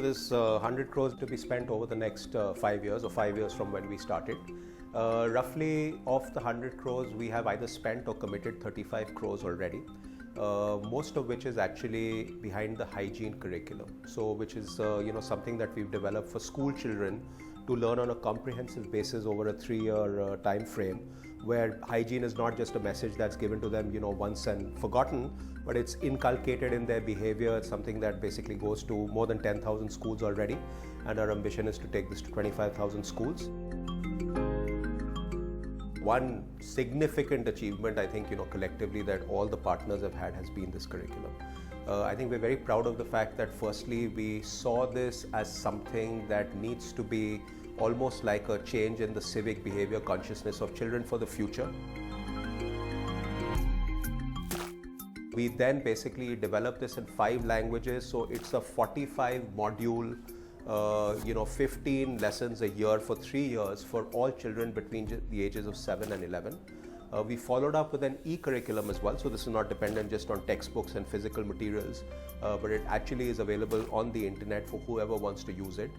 this 100 crores to be spent over the next 5 years or 5 years from when we started. Roughly of the 100 crores, we have either spent or committed 35 crores already. Most of which is actually behind the hygiene curriculum. So which is something that we've developed for school children to learn on a comprehensive basis over a 3-year time frame, where hygiene is not just a message that's given to them once and forgotten, but it's inculcated in their behavior. It's something that basically goes to more than 10,000 schools already, and our ambition is to take this to 25,000 schools. One significant achievement, I think, collectively that all the partners have had has been this curriculum. I think we're very proud of the fact that firstly, we saw this as something that needs to be almost like a change in the civic behavior consciousness of children for the future. We then basically developed this in 5 languages, so it's a 45 module 15 lessons a year for 3 years for all children between the ages of 7 and 11. We followed up with an e-curriculum as well, so this is not dependent just on textbooks and physical materials, but it actually is available on the internet for whoever wants to use it.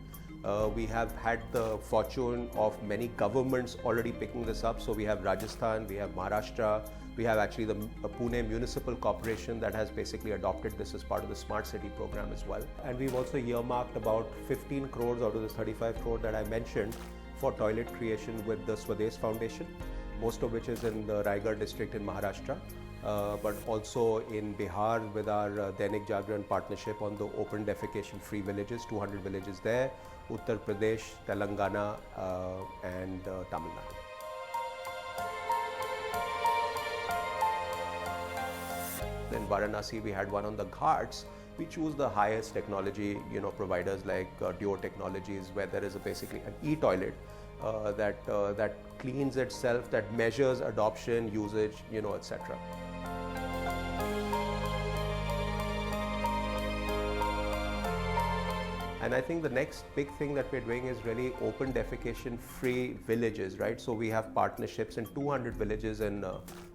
We have had the fortune of many governments already picking this up, so we have Rajasthan, we have Maharashtra, we have actually the Pune Municipal Corporation that has basically adopted this as part of the Smart City program as well. And we've also earmarked about 15 crores out of the 35 crore that I mentioned for toilet creation with the Swadesh Foundation, most of which is in the Raigad district in Maharashtra, but also in Bihar with our Dainik Jagran partnership on the open defecation free villages, 200 villages there, Uttar Pradesh, Telangana and Tamil Nadu. In Varanasi, we had one on the ghats. We choose the highest technology, providers like Duo Technologies, where there is basically an e-toilet that cleans itself, that measures adoption, usage, etc. And I think the next big thing that we're doing is really open defecation free villages, right? So we have partnerships in 200 villages in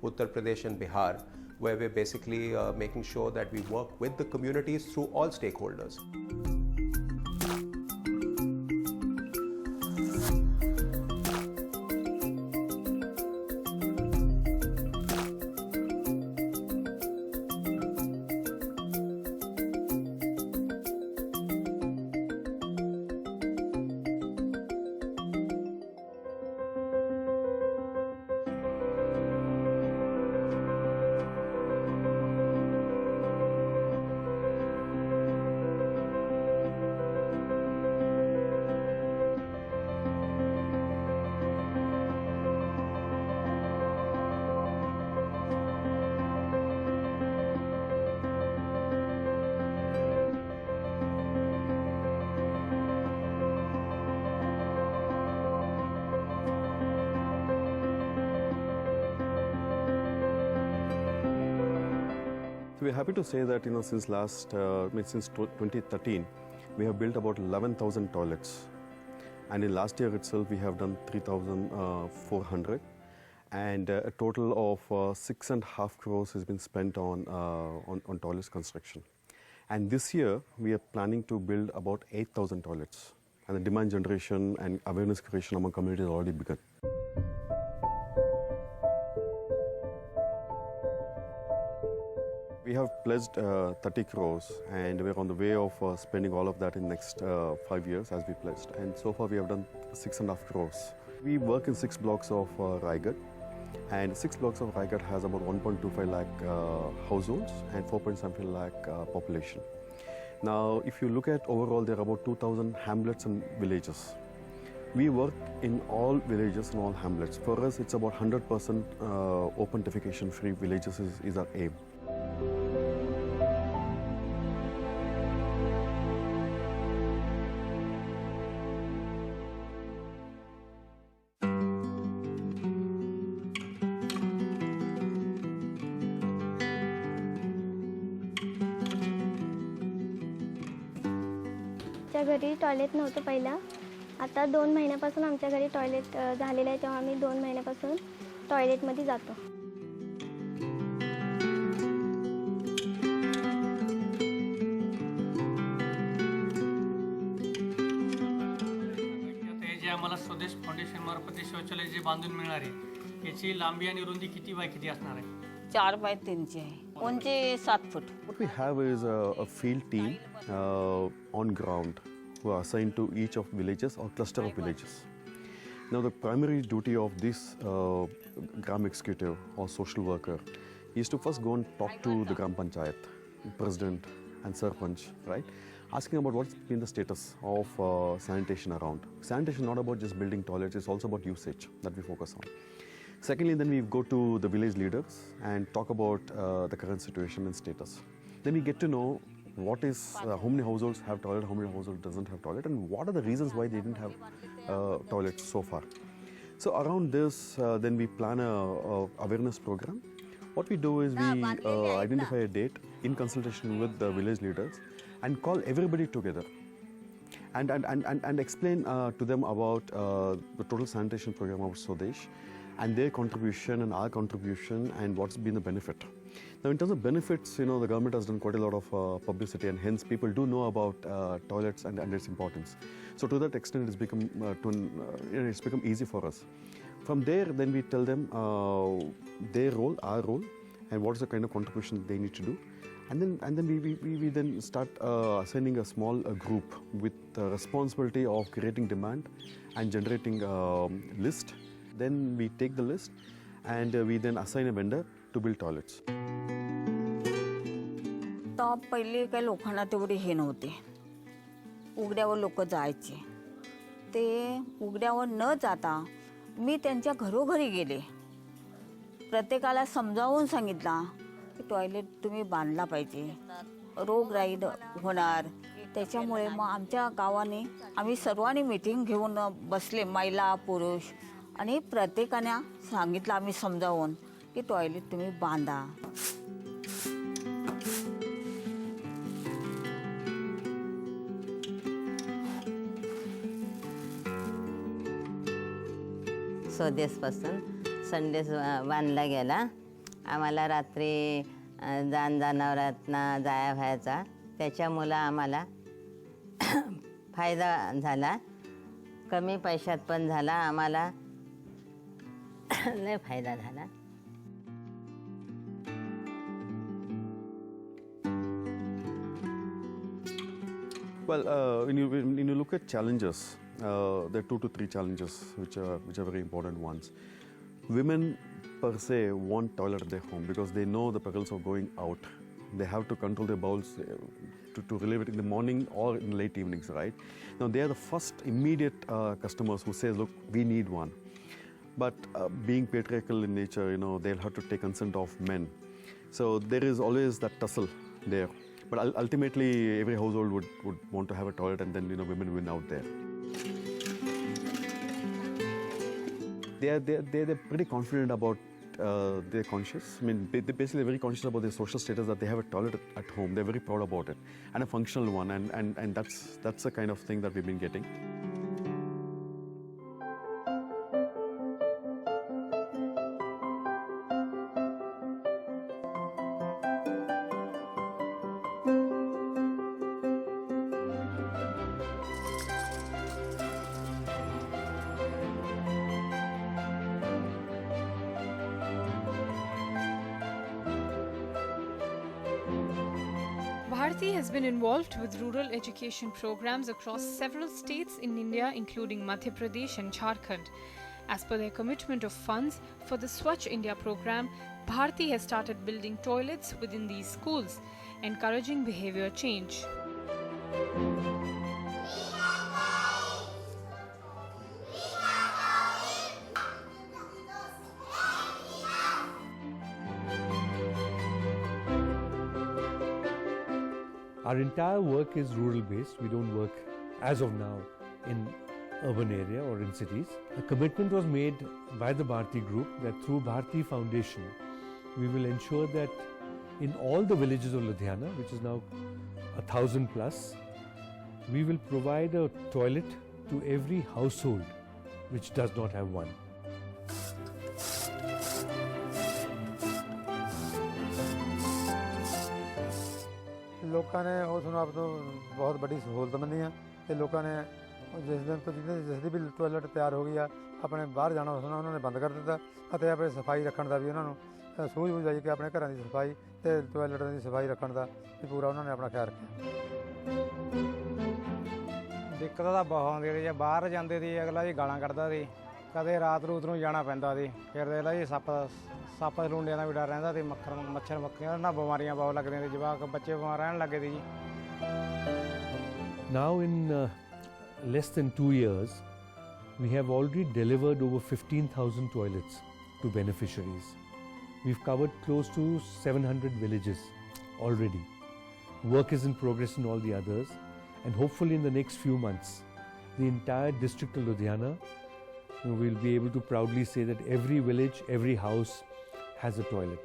Uttar Pradesh and Bihar, where we're basically making sure that we work with the communities through all stakeholders. We're happy to say that since 2013, we have built about 11,000 toilets, and in last year itself we have done 3,400, and a total of 6.5 crores has been spent on toilets construction. And this year we are planning to build about 8,000 toilets, and the demand generation and awareness creation among communities has already begun. We have pledged 30 crores, and we're on the way of spending all of that in the next 5 years as we pledged. And so far we have done 6.5 crores. We work in 6 blocks of Raigad, and 6 blocks of Raigad has about 1.25 lakh households and 4.75 lakh population. Now, if you look at overall, there are about 2,000 hamlets and villages. We work in all villages and all hamlets. For us, it's about 100% open defecation free villages is our aim. आमच्या घरी toilet नव्हतं पहिला. आता 2 महिन्यापासून आमच्या घरी toilet झालेलं आहे, तेव्हा आम्ही 2 महिन्यापासून टॉयलेटमध्ये जातो. आम्हाला स्वदेश फाउंडेशन मार्फत हे शौचालय जे बांधून मिळणार आहे याची लांबी आणि रुंदी किती बाय किती असणार आहे? 4 बाय 3ची आहे, उंची 7 फूट. What we have is a field team on ground who are assigned to each of villages or cluster of villages. Now the primary duty of this Gram executive or social worker is to first go and talk to the Gram Panchayat, President and Sarpanch, right? Asking about what's been the status of sanitation around. Sanitation is not about just building toilets, it's also about usage that we focus on. Secondly, then we go to the village leaders and talk about the current situation and status. Then we get to know what is, how many households have toilet, how many households doesn't have toilet, and what are the reasons why they didn't have toilets so far. So around this, then we plan a awareness program. What we do is we identify a date in consultation with the village leaders and call everybody together and explain to them about the total sanitation program of Swadesh and their contribution and our contribution and what's been the benefit. Now in terms of benefits, you know, the government has done quite a lot of publicity and hence people do know about toilets and its importance. So to that extent it's become easy for us. From there then we tell them their role, our role, and what is the kind of contribution they need to do. And then we then start assigning a small group with the responsibility of creating demand and generating list. Then we take the list and we then assign a vendor to build toilets. तर पहिले काही लोकांना तेवढी हे नव्हते, उघड्यावर लोक जायचे. ते उघड्यावर न जाता मी त्यांच्या घरोघरी गेले, प्रत्येकाला समजावून सांगितला की टॉयलेट तुम्ही बांधला पाहिजे, रोगराई होणार. त्याच्यामुळे मग आमच्या गावाने आम्ही सर्वांनी मीटिंग घेऊन बसले, महिला पुरुष, आणि प्रत्येकाने सांगितलं आम्ही समजावून की टॉयलेट तुम्ही बांधा. स्वदेशपासून संडेस बांधला गेला. आम्हाला रात्री जनावरांना जाया व्हायचा, त्याच्यामुळं आम्हाला फायदा झाला. कमी पैशात पण झाला, आम्हाला लय फायदा झाला. Well, when you look at challenges, there are 2 to 3 challenges which are very important ones. Women per se want toilet at their home because they know the perils of going out. They have to control their bowels to relieve it in the morning or in late evenings, right? Now they are the first immediate customers who says, look, we need one. But being patriarchal in nature, you know, they'll have to take consent of men. So there is always that tussle there. But ultimately, every household would want to have a toilet, and then, you know, women win out there. They're pretty confident about they're conscious. I mean, they're basically very conscious about their social status, that they have a toilet at home. They're very proud about it, and a functional one, and that's the kind of thing that we've been getting. Bharti has been involved with rural education programs across several states in India, including Madhya Pradesh and Jharkhand. As per their commitment of funds for the Swachh India program, Bharti has started building toilets within these schools, encouraging behavior change. Our entire work is rural based. We don't work as of now in urban area or in cities. A commitment was made by the Bharti group that through Bharti Foundation we will ensure that in all the villages of Ludhiana, which is now 1,000 plus, we will provide a toilet to every household which does not have one. ਲੋਕਾਂ ਨੇ ਉਸ ਨੂੰ ਆਪ ਤੋਂ ਬਹੁਤ ਵੱਡੀ ਸਹੂਲਤ ਮੰਨੀ ਆ ਤੇ ਲੋਕਾਂ ਨੇ ਜਿਸ ਦਿਨ ਤੋਂ ਜਿਸ ਦੀ ਵੀ ਟੋਇਲਟ ਤਿਆਰ ਹੋ ਗਈ ਆ ਆਪਣੇ ਬਾਹਰ ਜਾਣਾ ਉਹਨਾਂ ਨੇ ਬੰਦ ਕਰ ਦਿੱਤਾ ਅਤੇ ਆਪਣੇ ਸਫਾਈ ਰੱਖਣ ਦਾ ਵੀ ਉਹਨਾਂ ਨੂੰ ਸੂਝ ਆਈ ਕਿ ਆਪਣੇ ਘਰਾਂ ਦੀ ਸਫਾਈ ਅਤੇ ਟੋਇਲਟਾਂ ਦੀ ਸਫਾਈ ਰੱਖਣ ਦਾ ਵੀ ਪੂਰਾ ਉਹਨਾਂ ਨੇ ਆਪਣਾ ਖਿਆਲ ਰੱਖਿਆ। ਦਿੱਕਤ ਤਾਂ ਬਹੁਤ ਆਉਂਦੀ ਰਹੀ ਹੈ, ਬਾਹਰ ਜਾਂਦੇ ਸੀ ਅਗਲਾ ਜੀ ਗਾਲਾਂ ਕੱਢਦਾ ਸੀ, ਕਦੇ ਰਾਤ ਰੂਤ ਨੂੰ ਜਾਣਾ ਪੈਂਦਾ ਸੀ, ਫਿਰ ਦੇਖ ਲਾ ਜੀ ਸੱਪ ਲੂੰਡਿਆਂ ਦਾ ਵੀ ਡਰ ਰਹਿੰਦਾ ਸੀ, ਮੱਛਰ ਮੱਖੀਆਂ ਨਾਲ ਬਿਮਾਰੀਆਂ ਬਹੁਤ ਲੱਗਦੀਆਂ ਸੀ, ਜਵਾਕ ਬੱਚੇ ਬਿਮਾਰ ਰਹਿਣ ਲੱਗੇ ਸੀ ਜੀ। Now in less than 2 years, we have already delivered over 15,000 toilets to beneficiaries. We've covered close to 700 villages already. Work is in progress in all the others, and hopefully in the next few months, the entire district of Ludhiana will be able to proudly say that every village, every house has a toilet.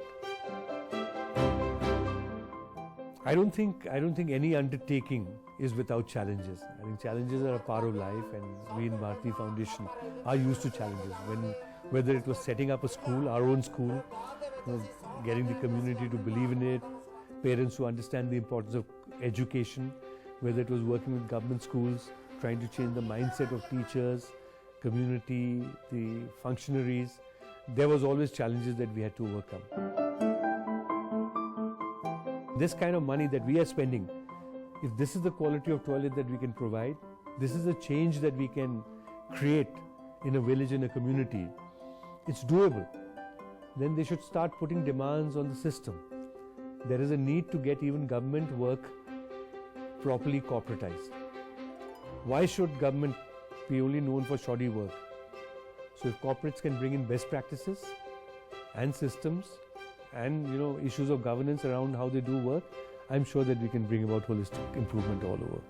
I don't think any undertaking is without challenges. I think challenges are a part of life, and we in Bharti Foundation are used to challenges. Whether it was setting up a school, our own school, getting the community to believe in it, parents who understand the importance of education, whether it was working with government schools, trying to change the mindset of teachers, community, the functionaries, there was always challenges that we had to overcome. This kind of money that we are spending, if this is the quality of toilet that we can provide, this is a change that we can create in a village, in a community, it's doable, then they should start putting demands on the system. There is a need to get even government work properly corporatized. Why should government be only known for shoddy work? So if corporates can bring in best practices and systems and issues of governance around how they do work, I'm sure that we can bring about holistic improvement all over.